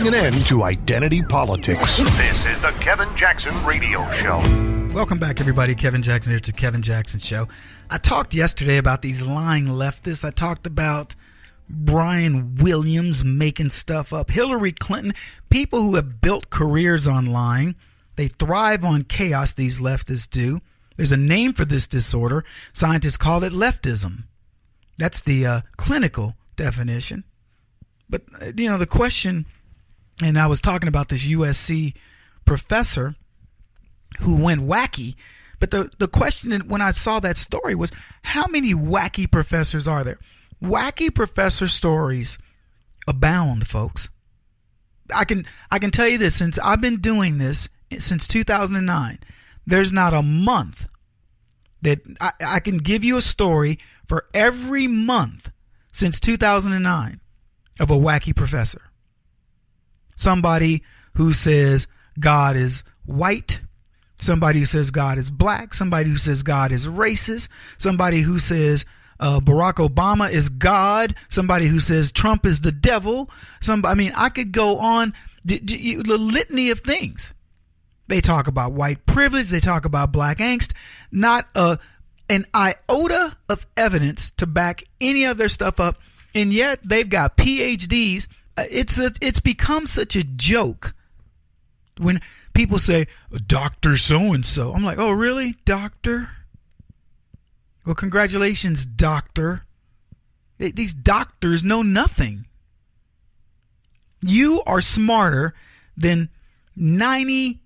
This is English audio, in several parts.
putting an end to identity politics. This is the Kevin Jackson Radio Show. Welcome back, everybody. Kevin Jackson here. It's the Kevin Jackson Show. I talked yesterday about these lying leftists. I talked about Brian Williams making stuff up, Hillary Clinton, people who have built careers on lying. They thrive on chaos, these leftists do. There's a name for this disorder. Scientists call it leftism. That's the clinical definition. But, the question, and I was talking about this USC professor who went wacky, but the question when I saw that story was, how many wacky professors are there? Wacky professor stories abound, folks. I can tell you this, since I've been doing this since 2009, there's not a month that I can give you a story for every month since 2009 of a wacky professor. Somebody who says God is white, somebody who says God is black, somebody who says God is racist, somebody who says Barack Obama is God, somebody who says Trump is the devil. I could go on the litany of things. They talk about white privilege. They talk about black angst. Not an iota of evidence to back any of their stuff up. And yet they've got PhDs. It's become such a joke when people say, Dr. So-and-so. I'm like, oh, really, doctor? Well, congratulations, doctor. These doctors know nothing. You are smarter than 98%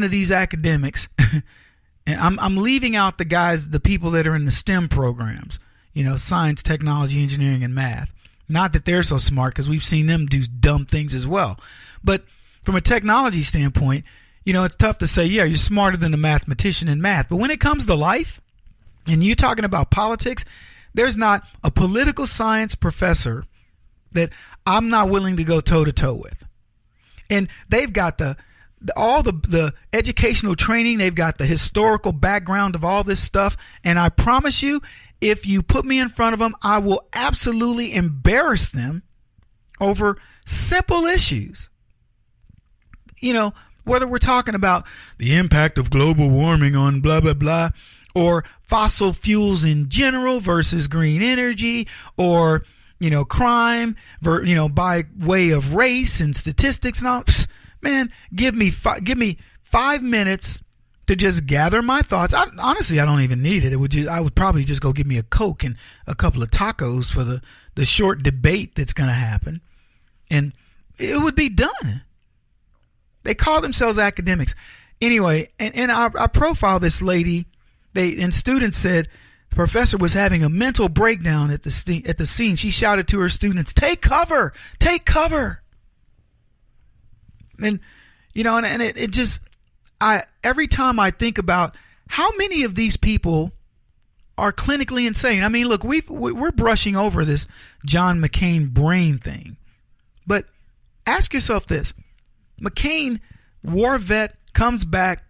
of these academics. And I'm leaving out the people that are in the STEM programs, science, technology, engineering, and math. Not that they're so smart, because we've seen them do dumb things as well. But from a technology standpoint, it's tough to say, yeah, you're smarter than a mathematician in math. But when it comes to life, and you're talking about politics, there's not a political science professor that I'm not willing to go toe-to-toe with. And they've got all the educational training. They've got the historical background of all this stuff. And I promise you, if you put me in front of them, I will absolutely embarrass them over simple issues. Whether we're talking about the impact of global warming on blah, blah, blah, or fossil fuels in general versus green energy, or, crime, by way of race and statistics and all. Man, give me 5 minutes to just gather my thoughts. Honestly, I don't even need it. I would probably just go get me a Coke and a couple of tacos for the short debate that's going to happen, and it would be done. They call themselves academics. Anyway, and I profiled this lady. And students said the professor was having a mental breakdown at the scene. She shouted to her students, "Take cover! Take cover!" And it just, every time I think about how many of these people are clinically insane. I mean, look, we're brushing over this John McCain brain thing, but ask yourself this: McCain, war vet, comes back,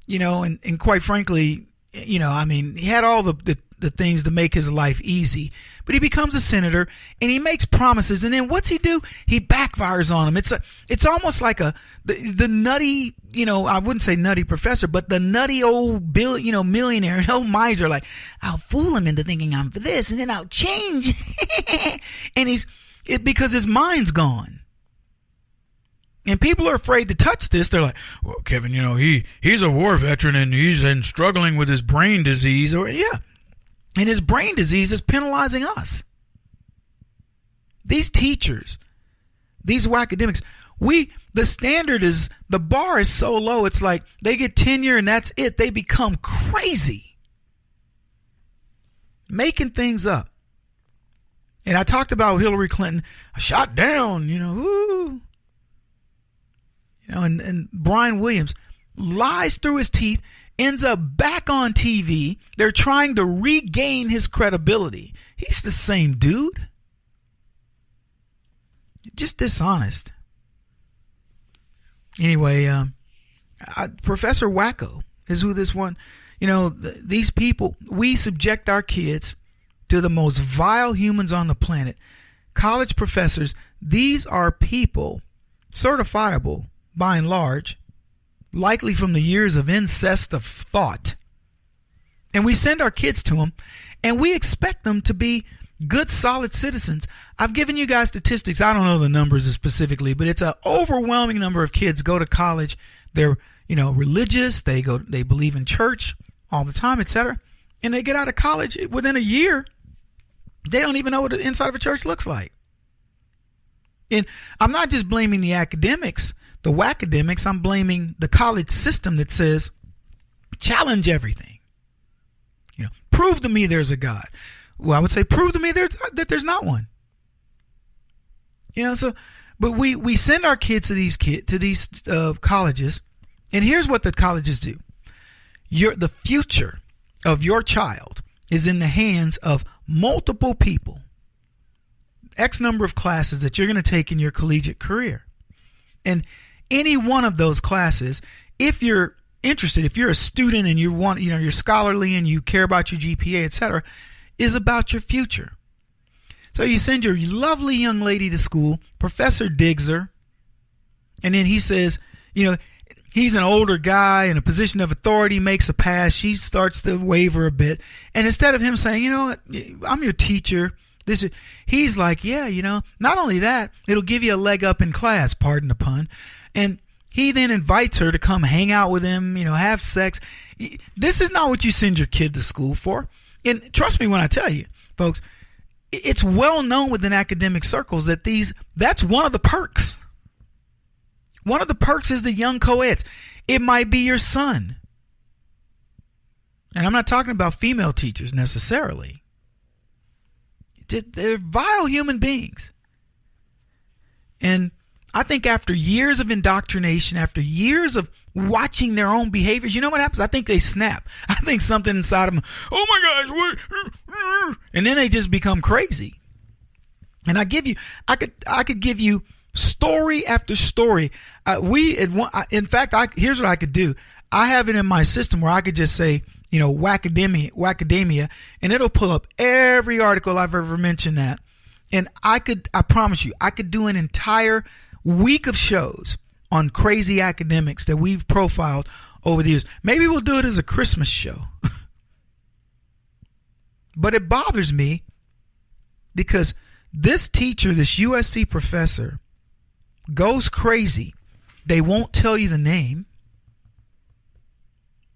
and quite frankly, he had all the things to make his life easy, but he becomes a senator and he makes promises, and then what's he do? He backfires on him. It's almost like the nutty, I wouldn't say nutty professor, but the nutty old millionaire, old miser. Like, I'll fool him into thinking I'm for this, and then I'll change, and because his mind's gone. And people are afraid to touch this. They're like, well, Kevin, he's a war veteran and he's struggling with his brain disease. And his brain disease is penalizing us. These teachers, these academics, the standard is, the bar is so low, it's like they get tenure and that's it. They become crazy, making things up. And I talked about Hillary Clinton, shot down, and Brian Williams lies through his teeth, ends up back on TV. They're trying to regain his credibility. He's the same dude. Just dishonest. Anyway, Professor Wacko is who this one, these people, we subject our kids to the most vile humans on the planet. College professors, these are people certifiable by and large, likely from the years of incest of thought. And we send our kids to them, and we expect them to be good, solid citizens. I've given you guys statistics. I don't know the numbers specifically, but it's an overwhelming number of kids go to college. They're, religious. They believe in church all the time, etc. And they get out of college within a year. They don't even know what the inside of a church looks like. And I'm not just blaming the academics, the whackademics. I'm blaming the college system that says, challenge everything. Prove to me there's a God. Well, I would say prove to me that there's not one. But we send our kids to these colleges, and here's what the colleges do. The future of your child is in the hands of multiple people. X number of classes that you're going to take in your collegiate career. And any one of those classes, if you're interested, if you're a student and you're scholarly and you care about your GPA, etc., is about your future. So you send your lovely young lady to school, Professor digs her, and then he says, he's an older guy in a position of authority, makes a pass. She starts to waver a bit. And instead of him saying, what, I'm your teacher, he's like, not only that, it'll give you a leg up in class, pardon the pun. And he then invites her to come hang out with him, have sex. This is not what you send your kid to school for. And trust me when I tell you, folks, it's well known within academic circles that that's one of the perks. One of the perks is the young co-eds. It might be your son. And I'm not talking about female teachers necessarily. They're vile human beings. And I think after years of indoctrination, after years of watching their own behaviors, you know what happens? I think they snap. I think something inside of them, oh my gosh, what? And then they just become crazy. And I could give you story after story. Here's what I could do. I have it in my system where I could just say, Wackademia, and it'll pull up every article I've ever mentioned that. And I promise you, I could do an entire week of shows on crazy academics that we've profiled over the years. Maybe we'll do it as a Christmas show. But it bothers me because this teacher, this USC professor, goes crazy. They won't tell you the name.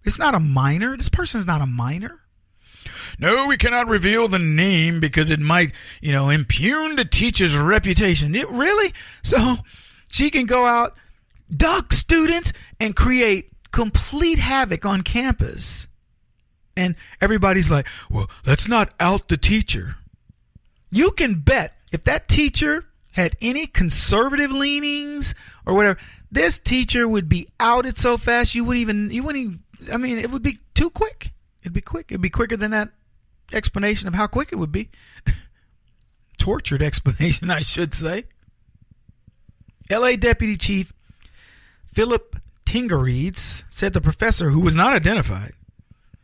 It's not a minor. This person's not a minor. No, we cannot reveal the name because it might, impugn the teacher's reputation. Really? So she can go out, duck students, and create complete havoc on campus. And everybody's like, well, let's not out the teacher. You can bet if that teacher had any conservative leanings or whatever, this teacher would be outed so fast you wouldn't even, it would be too quick. It'd be quick. It'd be quicker than that explanation of how quick it would be. Tortured explanation, I should say. LA Deputy Chief Philip Tingereeds said the professor, who was not identified,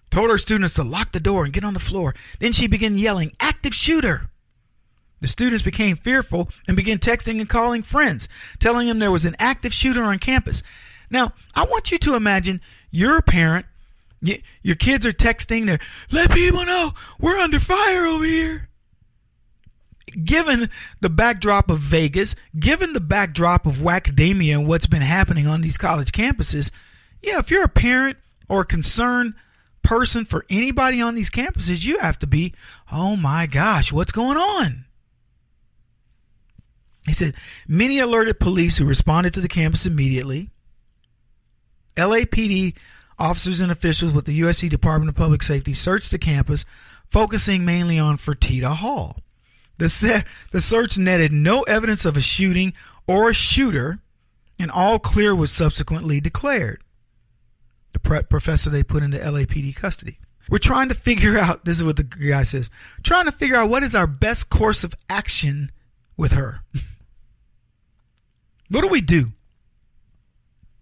told her students to lock the door and get on the floor. Then she began yelling, "Active shooter!" The students became fearful and began texting and calling friends, telling them there was an active shooter on campus. Now, I want you to imagine you're a parent. Your kids are texting, let people know we're under fire over here. Given the backdrop of Vegas, given the backdrop of Wackademia and what's been happening on these college campuses, if you're a parent or a concerned person for anybody on these campuses, you have to be, oh my gosh, what's going on? He said, many alerted police who responded to the campus immediately. LAPD officers and officials with the USC Department of Public Safety searched the campus, focusing mainly on Fertitta Hall. The search netted no evidence of a shooting or a shooter, and all clear was subsequently declared. The professor they put into LAPD custody. We're trying to figure out, this is what the guy says, trying to figure out what is our best course of action with her. What do we do?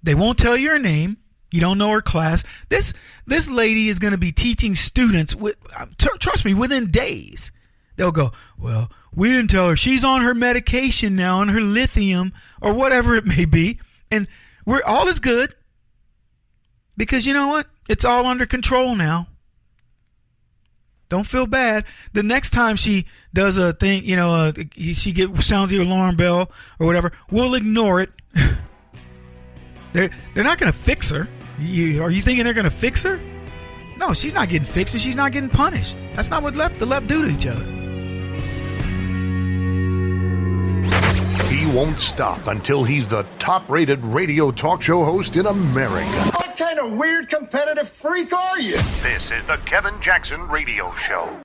They won't tell you her name. You don't know her class. This lady is going to be teaching students, trust me, within days. They'll go, well, we didn't tell her. She's on her medication now, on her lithium, or whatever it may be. And all is good. Because you know what? It's all under control now. Don't feel bad. The next time she does a thing, sounds the alarm bell or whatever, we'll ignore it. They're not going to fix her. Are you thinking they're going to fix her? No, she's not getting fixed and she's not getting punished. That's not what the left do to each other. He won't stop until he's the top-rated radio talk show host in America. What kind of weird competitive freak are you? This is the Kevin Jackson Radio Show.